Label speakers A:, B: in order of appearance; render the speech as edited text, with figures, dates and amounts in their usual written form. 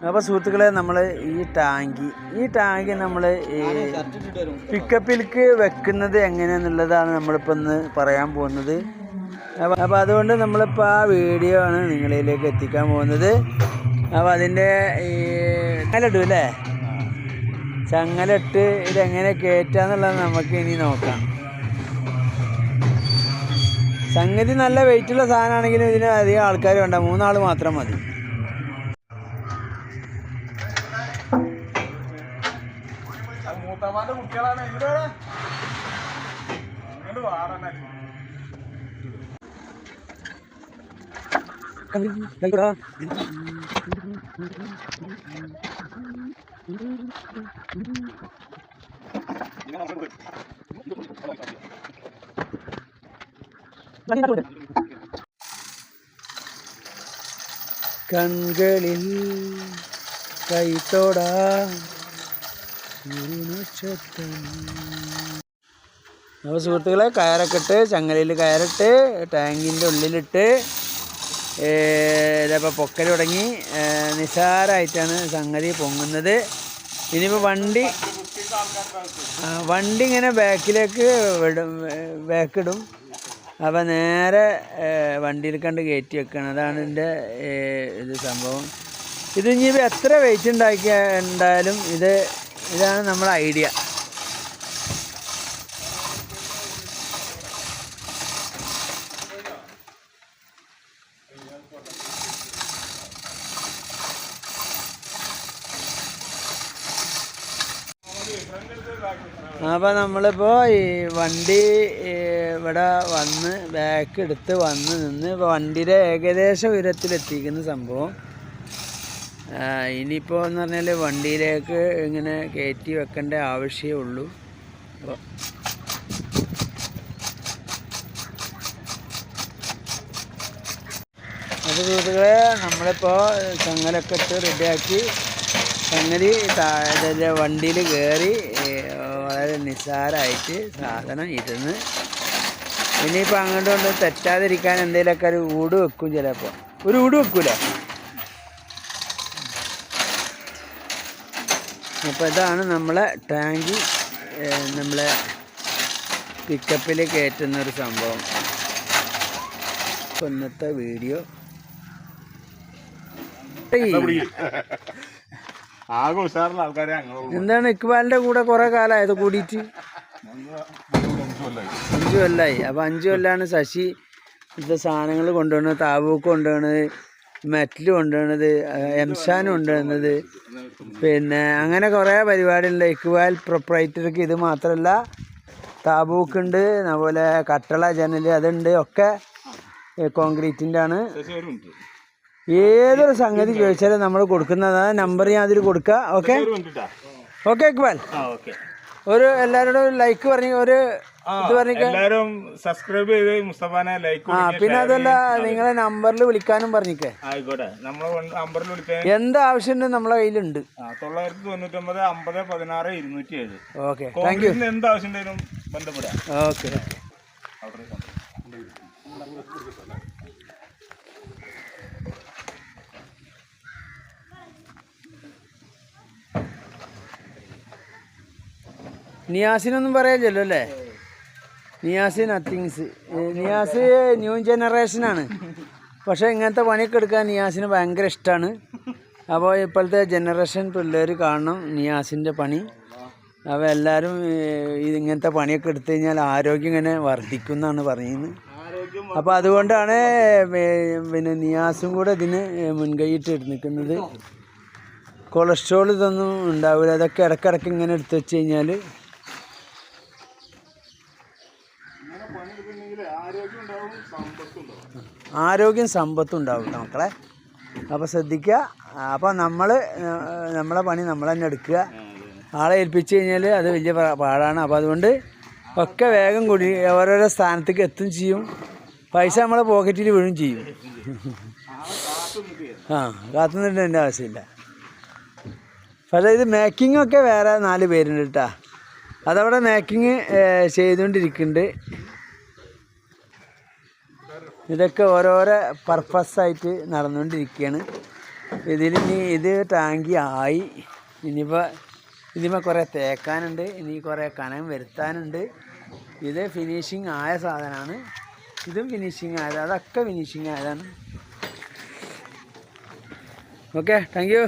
A: അപ്പോൾ സുഹൃത്തുക്കളെ, നമ്മൾ ഈ ടാങ്ക് നമ്മൾ ഈ പിക്കപ്പിലേക്ക് വെക്കുന്നത് എങ്ങനെയാണെന്നുള്ളതാണ് നമ്മളിപ്പോൾ ഇന്ന് പറയാൻ പോകുന്നത്. അപ്പോൾ അതുകൊണ്ട് നമ്മളിപ്പോൾ ആ വീഡിയോ ആണ് നിങ്ങളിലേക്ക് എത്തിക്കാൻ പോകുന്നത്. അപ്പോൾ അതിൻ്റെ ഈ ചങ്ങലിടും അല്ലേ, ചങ്ങലിട്ട് ഇതെങ്ങനെ കയറ്റാന്നുള്ളത് നമുക്ക് ഇനി നോക്കാം. സംഗതി നല്ല വെയിറ്റുള്ള സാധനമാണെങ്കിലും ഇതിന് അധികം ആൾക്കാർ വേണ്ട, 3 ആൾ മാത്രം മതി. കൺകളിൽ കൈത്തോടാ അപ്പോൾ സുഹൃത്തുക്കളെ, കയറൊക്കെ ഇട്ട് ചങ്ങലയിൽ കയറിട്ട് ടാങ്കിൻ്റെ ഉള്ളിലിട്ട് ഇതപ്പോൾ പൊക്കൽ തുടങ്ങി. നിസാരമായിട്ടാണ് സംഗതി പൊങ്ങുന്നത്. ഇനിയിപ്പോൾ വണ്ടി ഇങ്ങനെ ബാക്കിലേക്ക് ബാക്കിടും. അപ്പോൾ നേരെ വണ്ടിയിൽ കണ്ട് കയറ്റി വെക്കണം. അതാണ് ഇതിൻ്റെ ഇത് സംഭവം. ഇത് ഇനിയിപ്പോൾ എത്ര വെയിറ്റ് ഉണ്ടായാലും ഇതാണ് നമ്മുടെ ഐഡിയ. അപ്പോൾ നമ്മളിപ്പോൾ ഈ വണ്ടി ഇവിടെ വന്ന് ബാക്ക് എടുത്ത് വന്ന് നിന്ന് ഇപ്പോൾ വണ്ടിയുടെ ഏകദേശം ഉയരത്തിലെത്തിക്കുന്ന സംഭവം. ഇനിയിപ്പോൾ എന്ന് പറഞ്ഞാൽ വണ്ടിയിലേക്ക് ഇങ്ങനെ കയറ്റി വെക്കേണ്ട ആവശ്യമേ ഉള്ളൂ. അത് സുഹൃത്തുക്കളെ, നമ്മളിപ്പോൾ ചങ്ങലൊക്കെ ഇട്ട് റെഡിയാക്കി സംഗതി വണ്ടിയിൽ കയറി വളരെ നിസ്സാരമായിട്ട് സാധനം ഇരുന്ന് ഇനിയിപ്പോൾ അങ്ങോട്ട് കൊണ്ട് തെറ്റാതിരിക്കാൻ എന്തെങ്കിലുമൊക്കെ ഒരു ഊട് വെക്കും. ചിലപ്പോൾ ഒരു ഊട് വെക്കൂലേ. അപ്പോൾ ഇതാണ് നമ്മളെ ടാങ്ക്, നമ്മളെ പിക്കപ്പിൽ കയറ്റുന്നൊരു സംഭവം. ഇന്നത്തെ വീഡിയോ എന്താണ്, ഇക്ബാലിൻ്റെ കൂടെ കുറേ കാലമായത് കൂടിയിട്ട് 5 കൊല്ലമായി. അപ്പോൾ 5 കൊല്ലമാണ് ശശി ഇവിടുത്തെ സാധനങ്ങൾ കൊണ്ടുവന്നത്, താബൂക്ക് കൊണ്ടുവന്നത്, മെറ്റൽ കൊണ്ടുവന്നത്, എംസാൻ കൊണ്ടുവന്നത്, പിന്നെ അങ്ങനെ കുറേ പരിപാടിയുണ്ട്. ഇക്ബാൽ പ്രൊപ്പറേറ്റർക്ക് ഇത് മാത്രമല്ല, താബൂക്ക് ഉണ്ട്, അതുപോലെ കട്ടള ജനൽ അതുണ്ട്, ഒക്കെ കോൺക്രീറ്റിൻ്റെ ആണ്. ഏതൊരു സംഗതി ചോദിച്ചാലും നമ്മൾ കൊടുക്കുന്നതാണ്. നമ്പർ ഞാൻ അതിൽ കൊടുക്കുക. ഓക്കെ ഇക്ബാൽ, ഒരു എല്ലാവരോടും ലൈക്ക് പറഞ്ഞ ഒരു ഇത് പറഞ്ഞില്ലാരും സബ്സ്ക്രൈബ് ചെയ്ത് മുസ്തഫാനെ ലൈക്ക്. പിന്നെ അതല്ല, നിങ്ങളെ നമ്പറിൽ വിളിക്കാനും പറഞ്ഞിക്കേ. ആയിക്കോട്ടെ, നമ്മളെ നമ്പറിൽ വിളിക്കാൻ എന്ത് ആവശ്യമുണ്ട് നമ്മളെ കയ്യിലുണ്ട്. 999 50 16 207. Okay, thank you. എന്ത് ആവശ്യം ഉണ്ടെങ്കിലും ബന്ധപ്പെടാം. ഓക്കെ. നിയാസിനൊന്നും പറയാല്ലോ അല്ലേ? നിയാസ് നത്തിങ്സ്. നിയാസ് ന്യൂ ജനറേഷനാണ്, പക്ഷേ ഇങ്ങനത്തെ പണിയൊക്കെ എടുക്കാൻ നിയാസിന് ഭയങ്കര ഇഷ്ടമാണ്. അപ്പോൾ ഇപ്പോഴത്തെ ജനറേഷൻ പിള്ളേർ കാണണം നിയാസിൻ്റെ പണി. അപ്പോൾ എല്ലാവരും ഇങ്ങനത്തെ പണിയൊക്കെ എടുത്തു കഴിഞ്ഞാൽ ആരോഗ്യം ഇങ്ങനെ വർദ്ധിക്കും എന്നാണ് പറയുന്നത്. അപ്പോൾ അതുകൊണ്ടാണ് പിന്നെ നിയാസും കൂടെ ഇതിന് മുൻകൈയിട്ട് നിൽക്കുന്നത്. കൊളസ്ട്രോൾ ഇതൊന്നും ഉണ്ടാവില്ല. അതൊക്കെ ഇടയ്ക്കിടയ്ക്ക് ഇങ്ങനെ എടുത്ത് വെച്ച് കഴിഞ്ഞാൽ ആരോഗ്യം സമ്പത്തും ഉണ്ടാവും മക്കളെ. അപ്പോൾ ശ്രദ്ധിക്കുക. അപ്പോൾ നമ്മളെ പണി നമ്മൾ തന്നെ എടുക്കുക. ആളെ ഏൽപ്പിച്ച് കഴിഞ്ഞാൽ അത് വലിയ പാടാണ്. അപ്പോൾ അതുകൊണ്ട് ഒക്കെ വേഗം കൂടി ഓരോരോ സ്ഥാനത്തേക്ക് എത്തും ചെയ്യും. പൈസ നമ്മളെ പോക്കറ്റിൽ വീഴും ചെയ്യും. കാത്തുനിന്നിട്ട് എൻ്റെ ആവശ്യമില്ല. പക്ഷേ ഇത് മേക്കിങ്ങൊക്കെ വേറെ 4 പേരുണ്ട് കേട്ടോ. അതവിടെ മേക്കിങ് ചെയ്തുകൊണ്ടിരിക്കുന്നുണ്ട്. ഇതൊക്കെ ഓരോരോ പർപ്പസായിട്ട് നടന്നുകൊണ്ടിരിക്കുകയാണ്. ഇതിലിനി ഇത് ടാങ്കി ആയി. ഇനിയിപ്പോൾ ഇതിന്മേൽ കുറേ തേക്കാനുണ്ട്, ഇനി കുറേ കനം വരുത്താനുണ്ട്. ഇത് ഫിനിഷിങ് ആയ സാധനമാണ്. ഇതും ഫിനിഷിങ് ആയതാണ്, അതൊക്കെ ഫിനിഷിങ് ആയതാണ്. Okay, thank you.